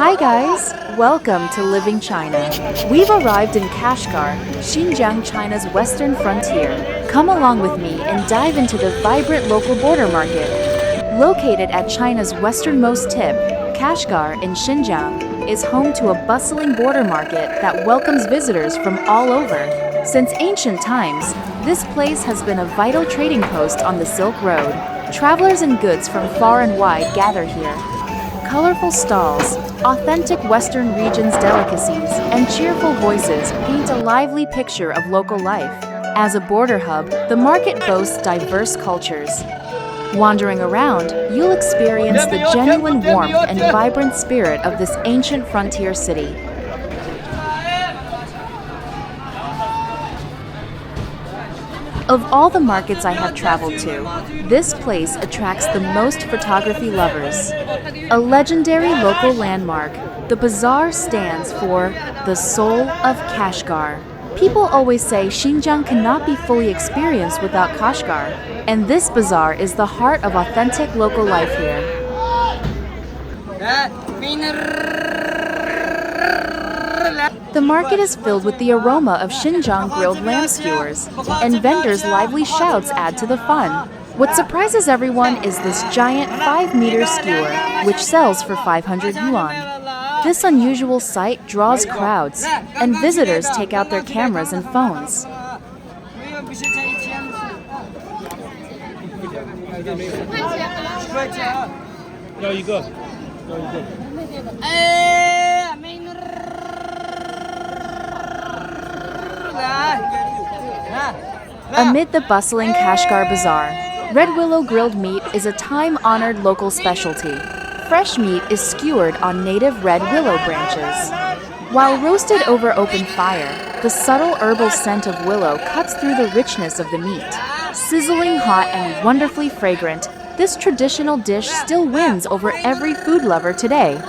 Hi guys, welcome to Living China. We've arrived in Kashgar, Xinjiang, China's western frontier. Come along with me and dive into the vibrant local border market. Located at China's westernmost tip, Kashgar in Xinjiang is home to a bustling border market that welcomes visitors from all over. Since ancient times, this place has been a vital trading post on the Silk Road. Travelers and goods from far and wide gather here. Colorful stalls, authentic Western region's delicacies, and cheerful voices paint a lively picture of local life. As a border hub, the market boasts diverse cultures. Wandering around, you'll experience the genuine warmth and vibrant spirit of this ancient frontier city. Of all the markets I have traveled to, this place attracts the most photography lovers. A legendary local landmark, the bazaar stands for the soul of Kashgar. People always say Xinjiang cannot be fully experienced without Kashgar, and this bazaar is the heart of authentic local life here. The market is filled with the aroma of Xinjiang grilled lamb skewers, and vendors' lively shouts add to the fun. What surprises everyone is this giant 5-meter skewer, which sells for 500 yuan. This unusual sight draws crowds, and visitors take out their cameras and phones. Amid the bustling Kashgar Bazaar, red willow grilled meat is a time-honored local specialty. Fresh meat is skewered on native red willow branches. While roasted over open fire, the subtle herbal scent of willow cuts through the richness of the meat. Sizzling hot and wonderfully fragrant, this traditional dish still wins over every food lover today.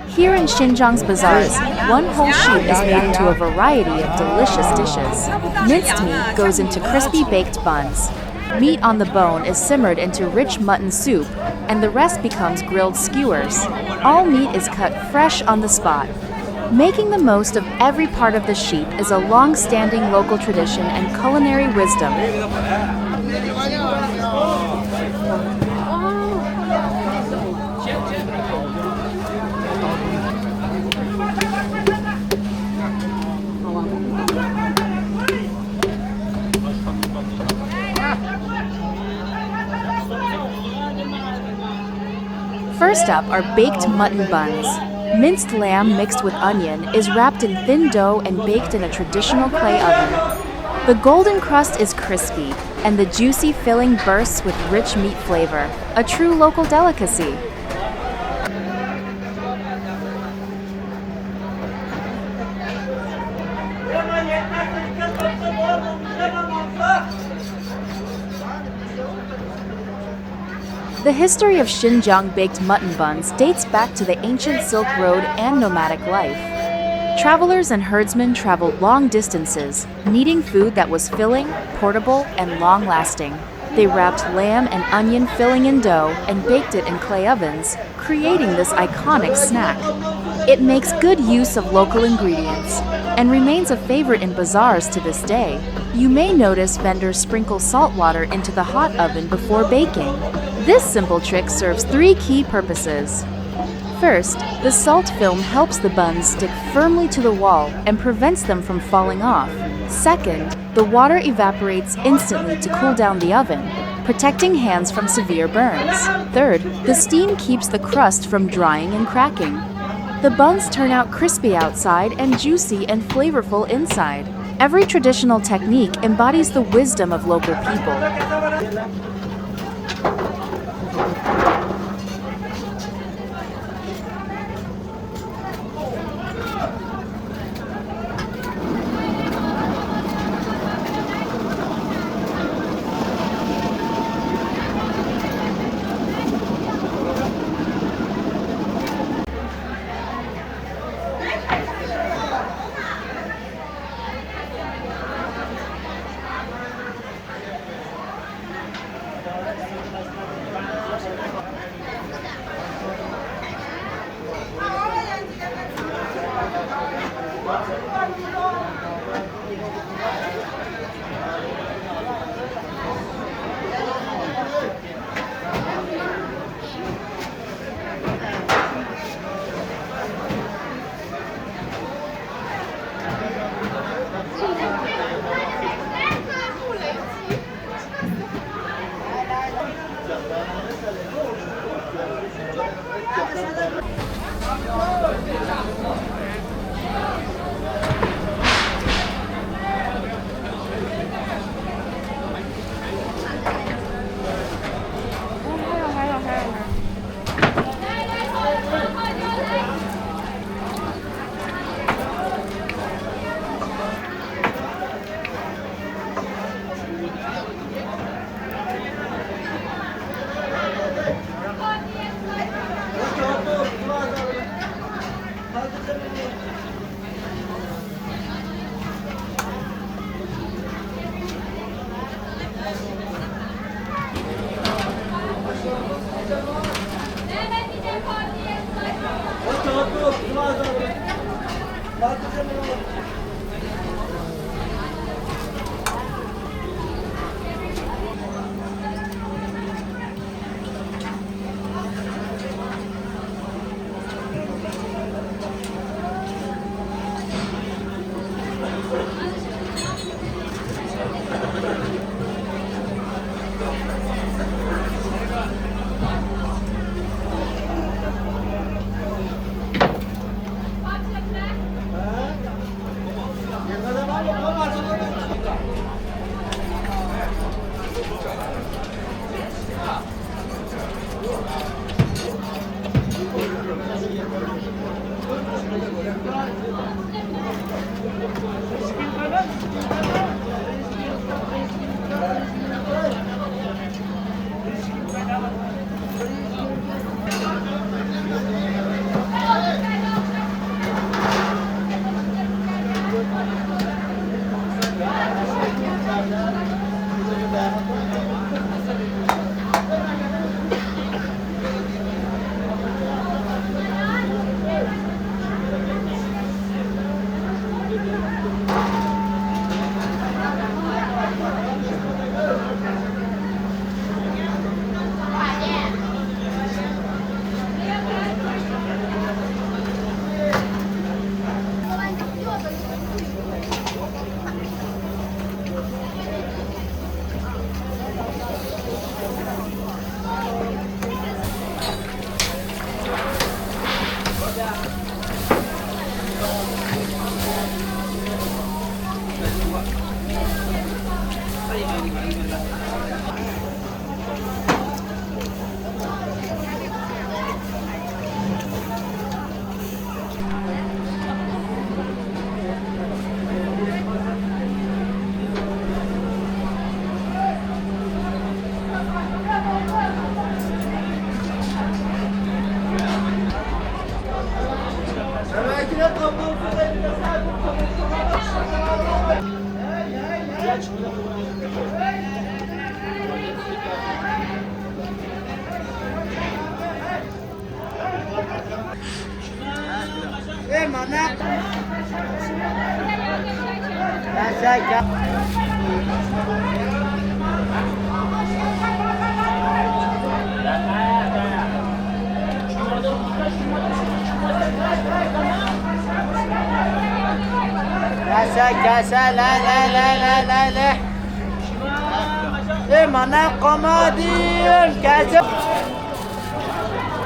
Here in Xinjiang's bazaars, one whole sheep is made into a variety of delicious dishes. Minced meat goes into crispy baked buns. Meat on the bone is simmered into rich mutton soup, and the rest becomes grilled skewers. All meat is cut fresh on the spot. Making the most of every part of the sheep is a long-standing local tradition and culinary wisdom. First up are baked mutton buns. Minced lamb mixed with onion is wrapped in thin dough and baked in a traditional clay oven. The golden crust is crispy, and the juicy filling bursts with rich meat flavor, a true local delicacy. The history of Xinjiang baked mutton buns dates back to the ancient Silk Road and nomadic life. Travelers and herdsmen traveled long distances, needing food that was filling, portable, and long-lasting. They wrapped lamb and onion filling in dough and baked it in clay ovens, creating this iconic snack. It makes good use of local ingredients and remains a favorite in bazaars to this day. You may notice vendors sprinkle salt water into the hot oven before baking. This simple trick serves three key purposes. First, the salt film helps the buns stick firmly to the wall and prevents them from falling off. Second, the water evaporates instantly to cool down the oven, protecting hands from severe burns. Third, the steam keeps the crust from drying and cracking. The buns turn out crispy outside and juicy and flavorful inside. Every traditional technique embodies the wisdom of local people.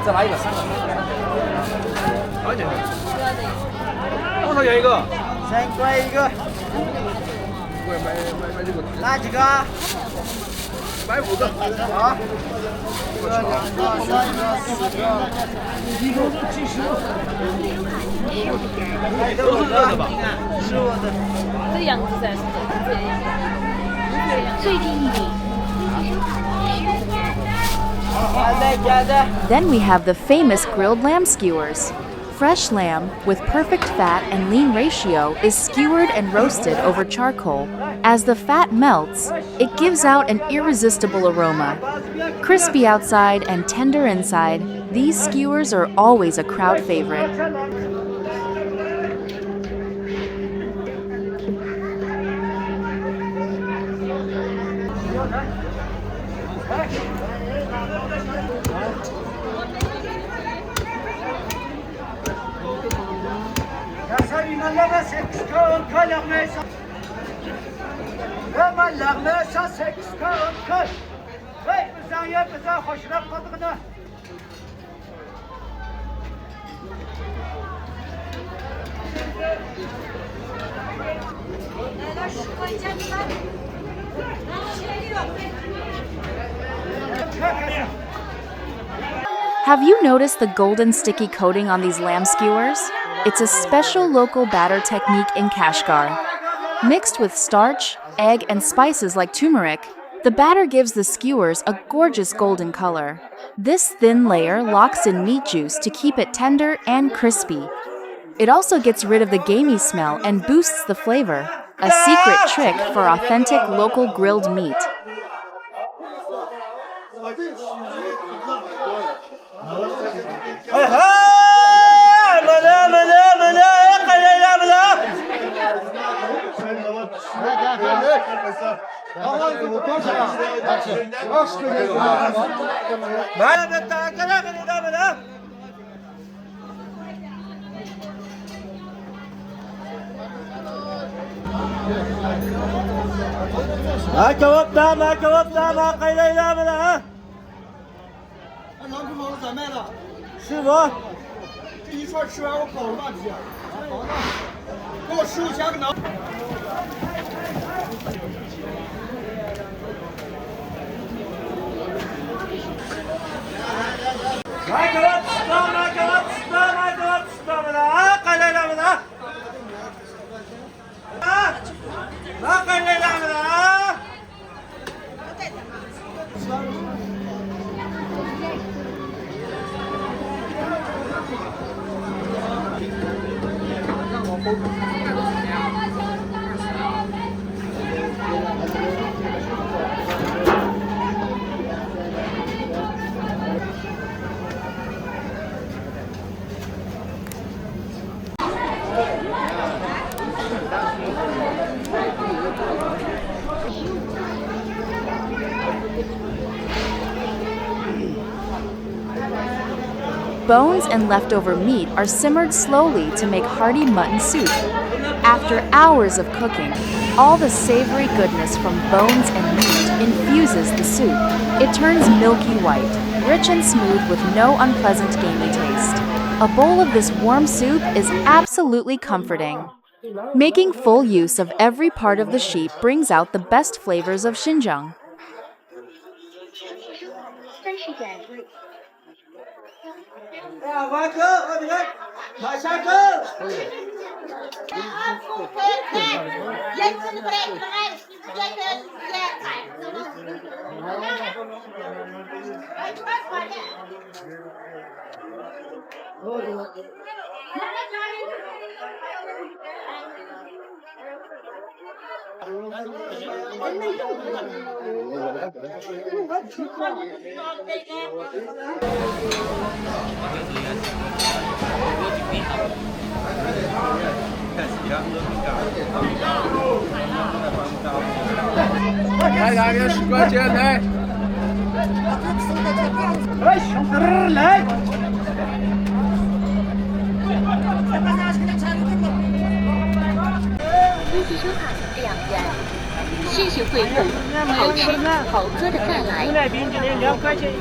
再来一个，3个。好点。多少钱一个3块一个。买这个。哪几个？买5个。好。1个、2个、3个、4个。都是热的吧？是我的。这样子噻，是这样。最低一点。Then we have the famous grilled lamb skewers. Fresh lamb, with perfect fat and lean ratio, is skewered and roasted over charcoal. As the fat melts, it gives out an irresistible aroma. Crispy outside and tender inside, these skewers are always a crowd favorite. Have you noticed the golden sticky coating on these lamb skewers? It's a special local batter technique in Kashgar. Mixed with starch, egg, and spices like turmeric, the batter gives the skewers a gorgeous golden color. This thin layer locks in meat juice to keep it tender and crispy. It also gets rid of the gamey smell and boosts the flavor, a secret trick for authentic local grilled meat. Bones and leftover meat are simmered slowly to make hearty mutton soup. After hours of cooking, all the savory goodness from bones and meat infuses the soup. It turns milky white, rich and smooth with no unpleasant gamey taste. A bowl of this warm soup is absolutely comforting. Making full use of every part of the sheep brings out the best flavors of Xinjiang. 来2个10块钱来。一级收卡2元，谢谢惠顾，好吃好喝的再来。牛奶冰淇淋2块钱。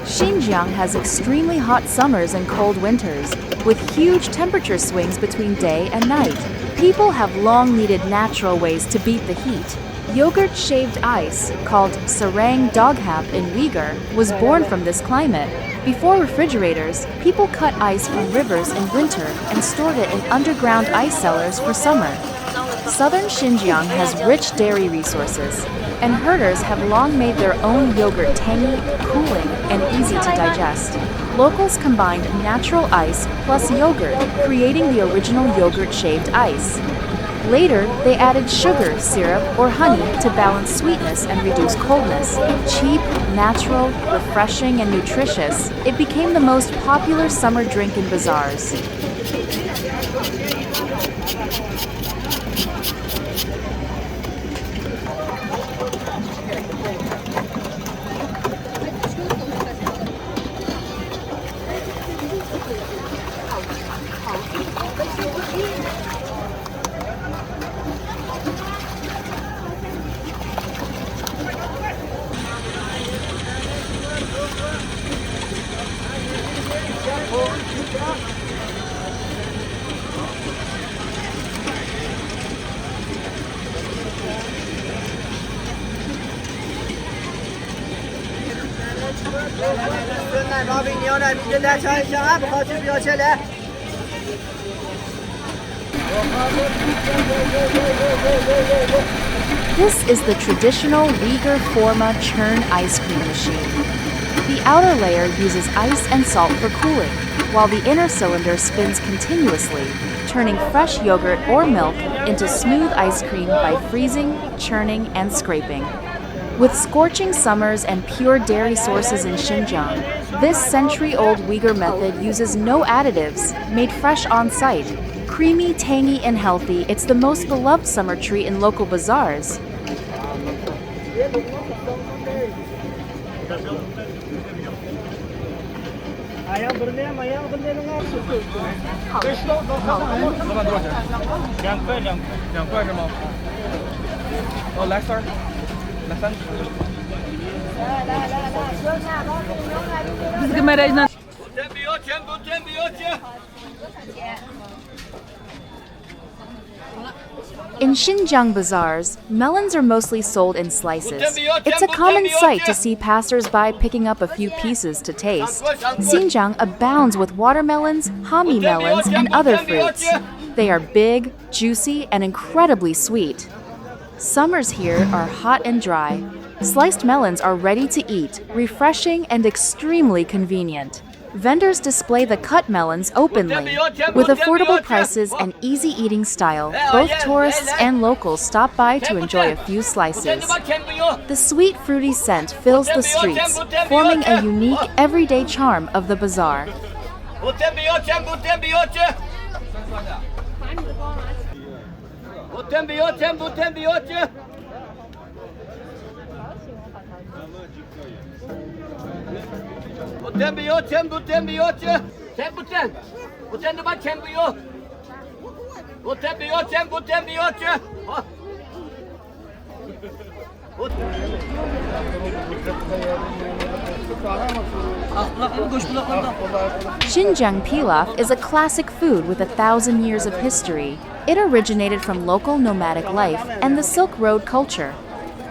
Xinjiang has extremely hot summers and cold winters, with huge temperature swings between day and night. People have long needed natural ways to beat the heat. Yogurt shaved ice, called sarang doghap in Uyghur, was born from this climate. Before refrigerators, people cut ice from rivers in winter and stored it in underground ice cellars for summer. Southern Xinjiang has rich dairy resources, and herders have long made their own yogurt tangy, cooling, and easy to digest. Locals combined natural ice plus yogurt, creating the original yogurt shaved ice. Later, they added sugar, syrup, or honey to balance sweetness and reduce coldness. Cheap, natural, refreshing, and nutritious, it became the most popular summer drink in bazaars. This is the traditional Uyghur Forma churn ice cream machine. The outer layer uses ice and salt for cooling, while the inner cylinder spins continuously, turning fresh yogurt or milk into smooth ice cream by freezing, churning, and scraping. With scorching summers and pure dairy sources in Xinjiang, this century-old Uyghur method uses no additives, made fresh on-site. Creamy, tangy, and healthy, it's the most beloved summer treat in local bazaars. In Xinjiang bazaars, melons are mostly sold in slices. It's a common sight to see passers-by picking up a few pieces to taste. Xinjiang abounds with watermelons, Hami melons, and other fruits. They are big, juicy, and incredibly sweet. Summers here are hot and dry. Sliced melons are ready to eat, refreshing, and extremely convenient. Vendors display the cut melons openly. With affordable prices and easy eating style, both tourists and locals stop by to enjoy a few slices. The sweet, fruity scent fills the streets, forming a unique, everyday charm of the bazaar. Xinjiang pilaf is a classic food with 1,000 years of history. It originated from local nomadic life and the Silk Road culture.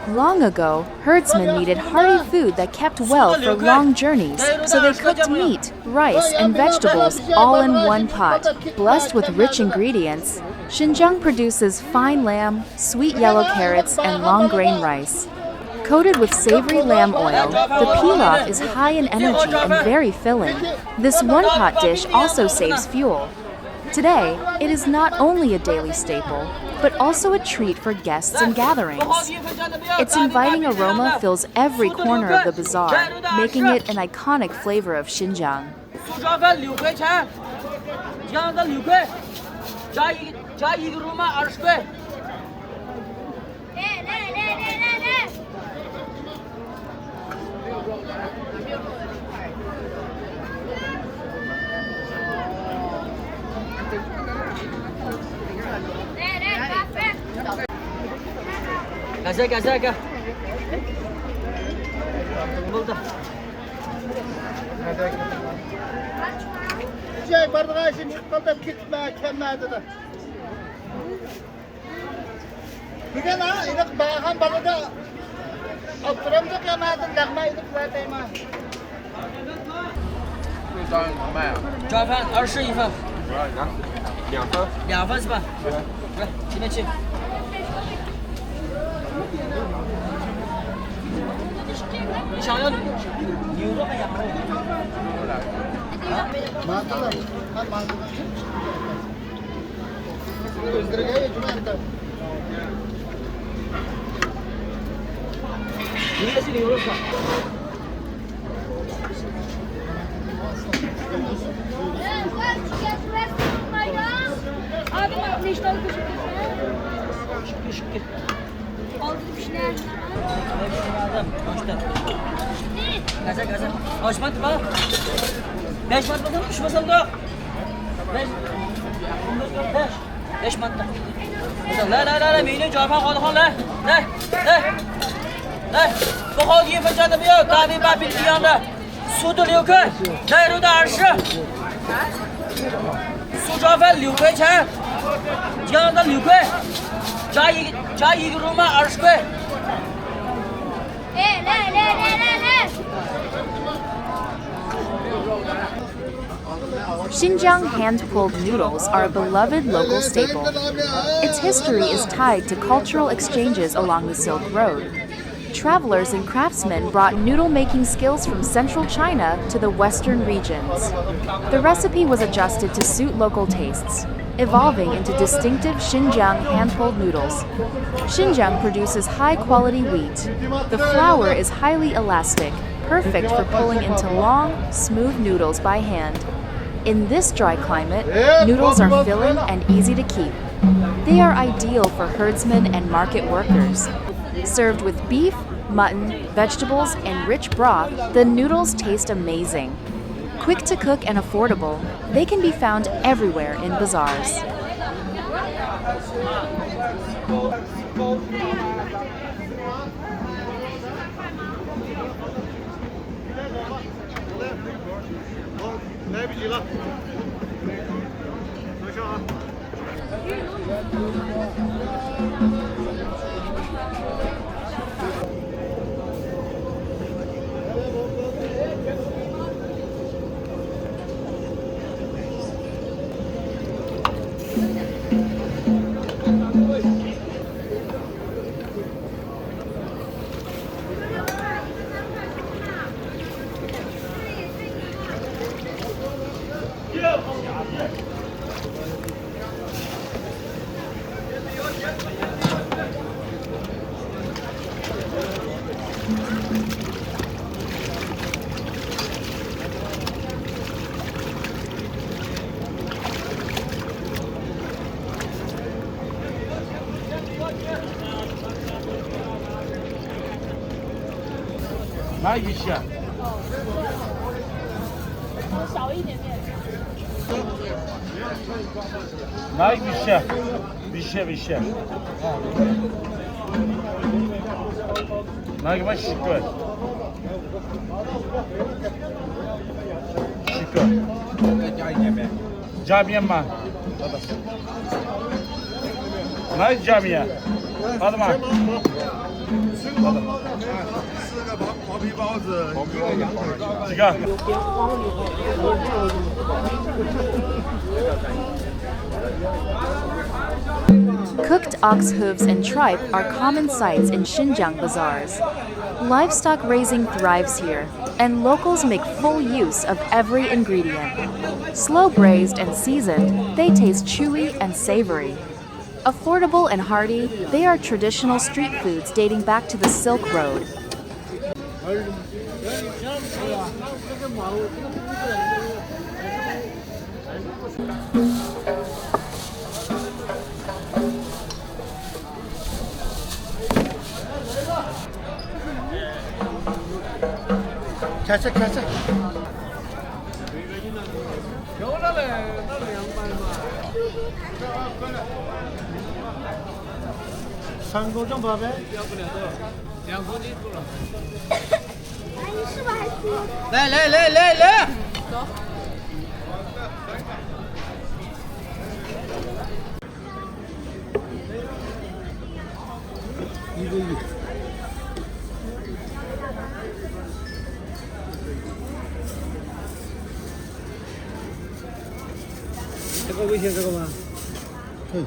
Long ago, herdsmen needed hearty food that kept well for long journeys, so they cooked meat, rice, and vegetables all in one pot. Blessed with rich ingredients, Xinjiang produces fine lamb, sweet yellow carrots, and long grain rice. Coated with savory lamb oil, the pilaf is high in energy and very filling. This one-pot dish also saves fuel. Today, it is not only a daily staple, but also a treat for guests and gatherings. Its inviting aroma fills every corner of the bazaar, making it an iconic flavor of Xinjiang. Gaza. Buldu. Şey bardağı için çıktı kitme kemnedi de. Bir de na ilik bağhan balıda oturamda kemnedi lakma ilik verdim ha. 这张怎么卖啊？抓饭20一份。我要拿2份。2份是吧？对。来，前面去。你想要牛肉还是羊肉？Mantılar. Ha mantılar. Özdürgeye cümerdi. Neresi牛肉是吧？ Abi ne işte oldu Şükür. Oldu bir şeyler. Gaza. Açmadı mı? 5 mat mı? 3 masal da. 5 mat da.来，美女，脚胖好的好来，不好1分钱都没有，大米8饼一样的，速度6块，奶肉的20，素烧饭6块钱，姜的6块，加一个肉嘛20块。 来。 Xinjiang hand-pulled noodles are a beloved local staple. Its history is tied to cultural exchanges along the Silk Road. Travelers and craftsmen brought noodle-making skills from central China to the western regions. The recipe was adjusted to suit local tastes, evolving into distinctive Xinjiang hand-pulled noodles. Xinjiang produces high-quality wheat. The flour is highly elastic, perfect for pulling into long, smooth noodles by hand. In this dry climate, noodles are filling and easy to keep. They are ideal for herdsmen and market workers. Served with beef, mutton, vegetables, and rich broth, the noodles taste amazing. Quick to cook and affordable, they can be found everywhere in bazaars. Ne bileyim lan.拿鱼虾，少一点点。拿鱼虾，鱼虾，拿个嘛Skewer，加一点面，加面吗？拿加面，好的吗？好的。 毛皮包子，几个？ Cooked ox hooves and tripe are common sights in Xinjiang bazaars. Livestock raising thrives here, and locals make full use of every ingredient. Slow braised and seasoned, they taste chewy and savory. Affordable and hearty, they are traditional street foods dating back to the Silk Road. Kese kese. Sen kocan baba. 来来来来来，一个亿。这个危险这个吗？可以。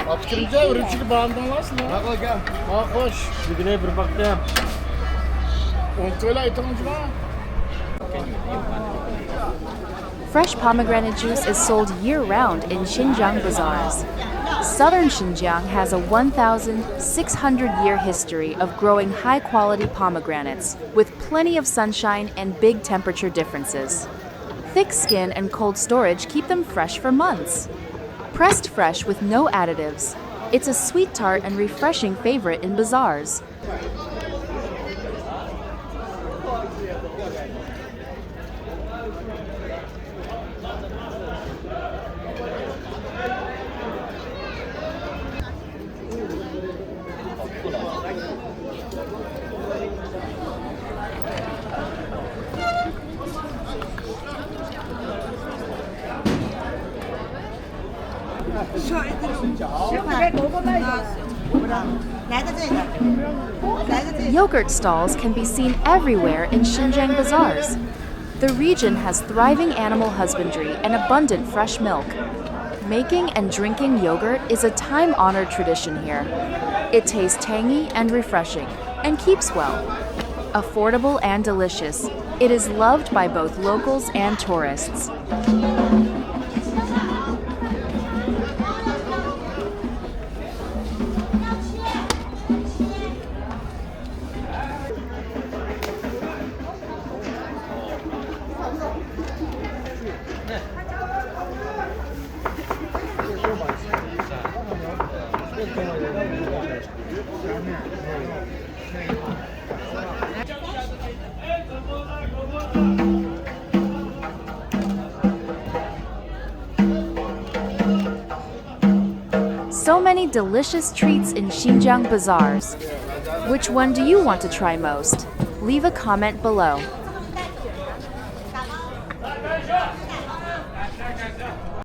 Aptırınca ürünçülü bağımdan varsın ya. Bak gel. Bak hoş. Dibine bir bak ya. Ontuyla ayıtılınca var. Fresh pomegranate juice is sold year-round in Xinjiang Bazaars. Southern Xinjiang has a 1,600-year history of growing high-quality pomegranates, with plenty of sunshine and big temperature differences. Thick skin and cold storage keep them fresh for months. Pressed fresh with no additives, it's a sweet tart and refreshing favorite in bazaars. Yogurt stalls can be seen everywhere in Xinjiang bazaars. The region has thriving animal husbandry and abundant fresh milk. Making and drinking yogurt is a time-honored tradition here. It tastes tangy and refreshing, and keeps well. affordable and delicious. It is loved by both locals and tourists. So many delicious treats in Xinjiang bazaars. Which one do you want to try most? Leave a comment below.